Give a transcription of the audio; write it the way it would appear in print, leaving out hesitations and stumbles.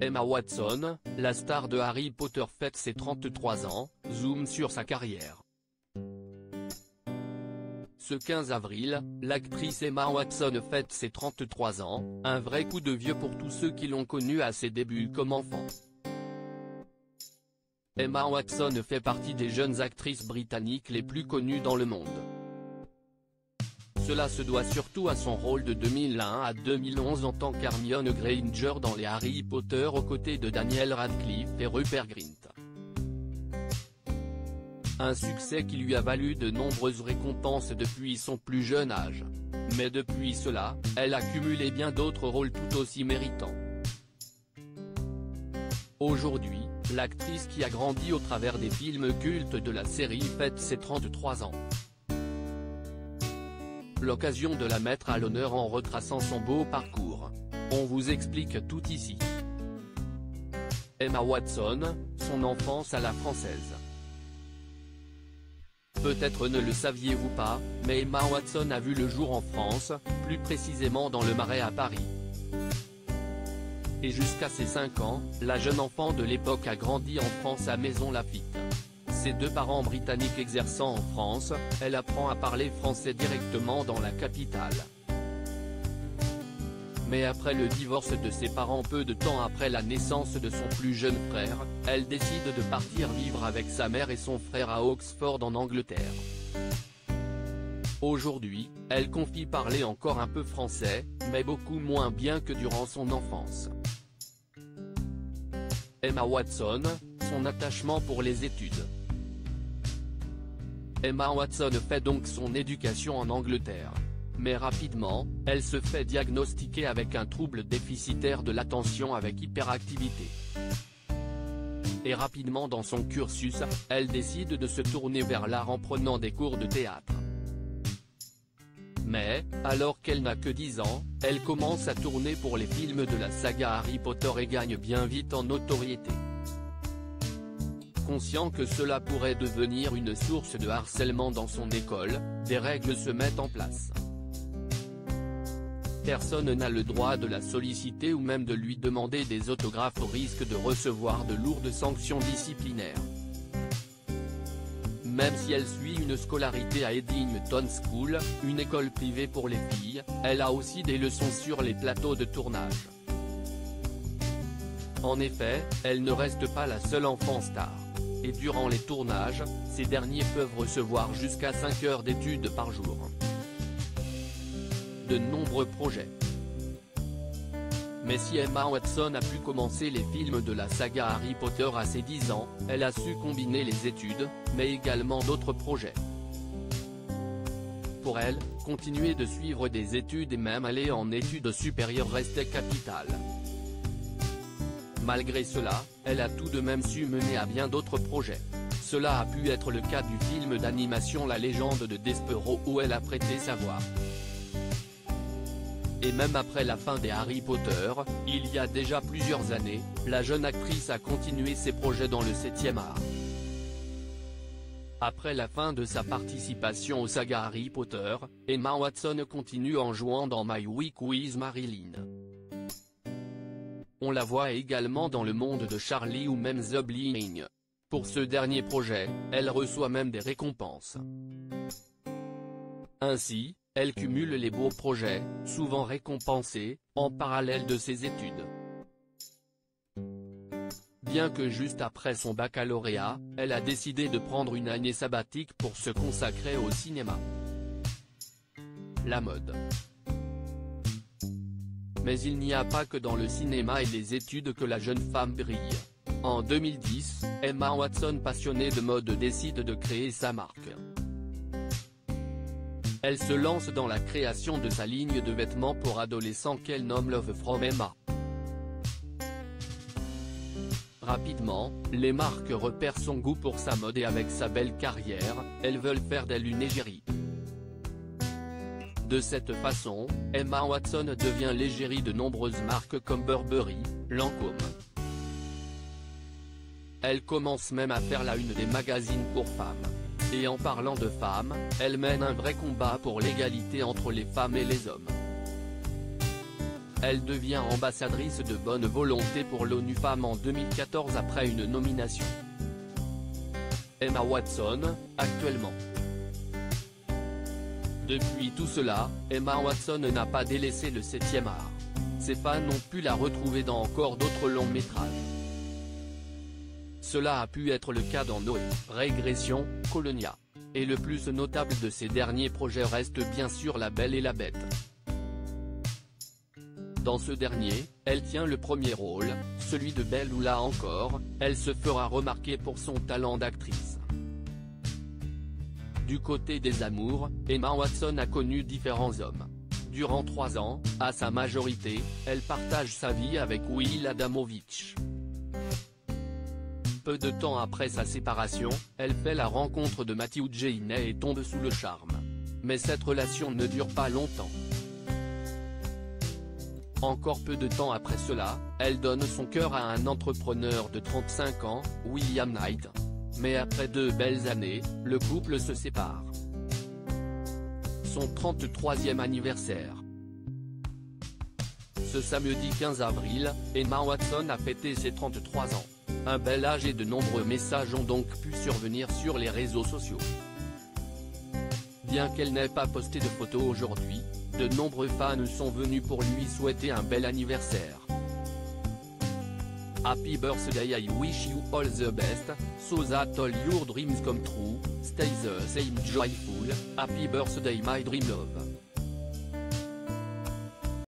Emma Watson, la star de Harry Potter fête ses 33 ans, zoom sur sa carrière. Ce 15 avril, l'actrice Emma Watson fête ses 33 ans, un vrai coup de vieux pour tous ceux qui l'ont connue à ses débuts comme enfant. Emma Watson fait partie des jeunes actrices britanniques les plus connues dans le monde. Cela se doit surtout à son rôle de 2001 à 2011 en tant qu'Hermione Granger dans les Harry Potter aux côtés de Daniel Radcliffe et Rupert Grint. Un succès qui lui a valu de nombreuses récompenses depuis son plus jeune âge. Mais depuis cela, elle a cumulé bien d'autres rôles tout aussi méritants. Aujourd'hui, l'actrice qui a grandi au travers des films cultes de la série fête ses 33 ans. L'occasion de la mettre à l'honneur en retraçant son beau parcours. On vous explique tout ici. Emma Watson, son enfance à la française. Peut-être ne le saviez-vous pas, mais Emma Watson a vu le jour en France, plus précisément dans le Marais à Paris. Et jusqu'à ses 5 ans, la jeune enfant de l'époque a grandi en France à Maisons Laffitte. Ses deux parents britanniques exerçant en France, elle apprend à parler français directement dans la capitale. Mais après le divorce de ses parents peu de temps après la naissance de son plus jeune frère, elle décide de partir vivre avec sa mère et son frère à Oxford en Angleterre. Aujourd'hui, elle confie parler encore un peu français, mais beaucoup moins bien que durant son enfance. Emma Watson, son attachement pour les études. Emma Watson fait donc son éducation en Angleterre. Mais rapidement, elle se fait diagnostiquer avec un trouble déficitaire de l'attention avec hyperactivité. Et rapidement dans son cursus, elle décide de se tourner vers l'art en prenant des cours de théâtre. Mais, alors qu'elle n'a que 10 ans, elle commence à tourner pour les films de la saga Harry Potter et gagne bien vite en notoriété. Conscient que cela pourrait devenir une source de harcèlement dans son école, des règles se mettent en place. Personne n'a le droit de la solliciter ou même de lui demander des autographes au risque de recevoir de lourdes sanctions disciplinaires. Même si elle suit une scolarité à Eddington School, une école privée pour les filles, elle a aussi des leçons sur les plateaux de tournage. En effet, elle ne reste pas la seule enfant star. Et durant les tournages, ces derniers peuvent recevoir jusqu'à 5 heures d'études par jour. De nombreux projets. Mais si Emma Watson a pu commencer les films de la saga Harry Potter à ses 10 ans, elle a su combiner les études, mais également d'autres projets. Pour elle, continuer de suivre des études et même aller en études supérieures restait capital. Malgré cela, elle a tout de même su mener à bien d'autres projets. Cela a pu être le cas du film d'animation La Légende de Despero où elle a prêté sa voix. Et même après la fin des Harry Potter, il y a déjà plusieurs années, la jeune actrice a continué ses projets dans le 7e art. Après la fin de sa participation aux sagas Harry Potter, Emma Watson continue en jouant dans My Week with Marilyn. On la voit également dans Le Monde de Charlie ou même The Bling. Pour ce dernier projet, elle reçoit même des récompenses. Ainsi, elle cumule les beaux projets, souvent récompensés, en parallèle de ses études. Bien que juste après son baccalauréat, elle a décidé de prendre une année sabbatique pour se consacrer au cinéma. La mode. Mais il n'y a pas que dans le cinéma et les études que la jeune femme brille. En 2010, Emma Watson, passionnée de mode, décide de créer sa marque. Elle se lance dans la création de sa ligne de vêtements pour adolescents qu'elle nomme Love from Emma. Rapidement, les marques repèrent son goût pour sa mode et avec sa belle carrière, elles veulent faire d'elle une égérie. De cette façon, Emma Watson devient l'égérie de nombreuses marques comme Burberry, Lancôme. Elle commence même à faire la une des magazines pour femmes. Et en parlant de femmes, elle mène un vrai combat pour l'égalité entre les femmes et les hommes. elle devient ambassadrice de bonne volonté pour l'ONU Femmes en 2014 après une nomination. Emma Watson, actuellement. Depuis tout cela, Emma Watson n'a pas délaissé le 7e art. Ses fans ont pu la retrouver dans encore d'autres longs métrages. Cela a pu être le cas dans Noé, Régression, Colonia. Et le plus notable de ces derniers projets reste bien sûr La Belle et la Bête. Dans ce dernier, elle tient le premier rôle, celui de Belle où là encore, elle se fera remarquer pour son talent d'actrice. Du côté des amours, Emma Watson a connu différents hommes. Durant 3 ans, à sa majorité, elle partage sa vie avec Will Adamovich. Peu de temps après sa séparation, elle fait la rencontre de Matthew Jaynet et tombe sous le charme. Mais cette relation ne dure pas longtemps. Encore peu de temps après cela, elle donne son cœur à un entrepreneur de 35 ans, William Knight. Mais après 2 belles années, le couple se sépare. Son 33e anniversaire. Ce samedi 15 avril, Emma Watson a fêté ses 33 ans. Un bel âge et de nombreux messages ont donc pu survenir sur les réseaux sociaux. Bien qu'elle n'ait pas posté de photos aujourd'hui, de nombreux fans sont venus pour lui souhaiter un bel anniversaire. Happy birthday, I wish you all the best, so that all your dreams come true, stay the same joyful, happy birthday my dream love.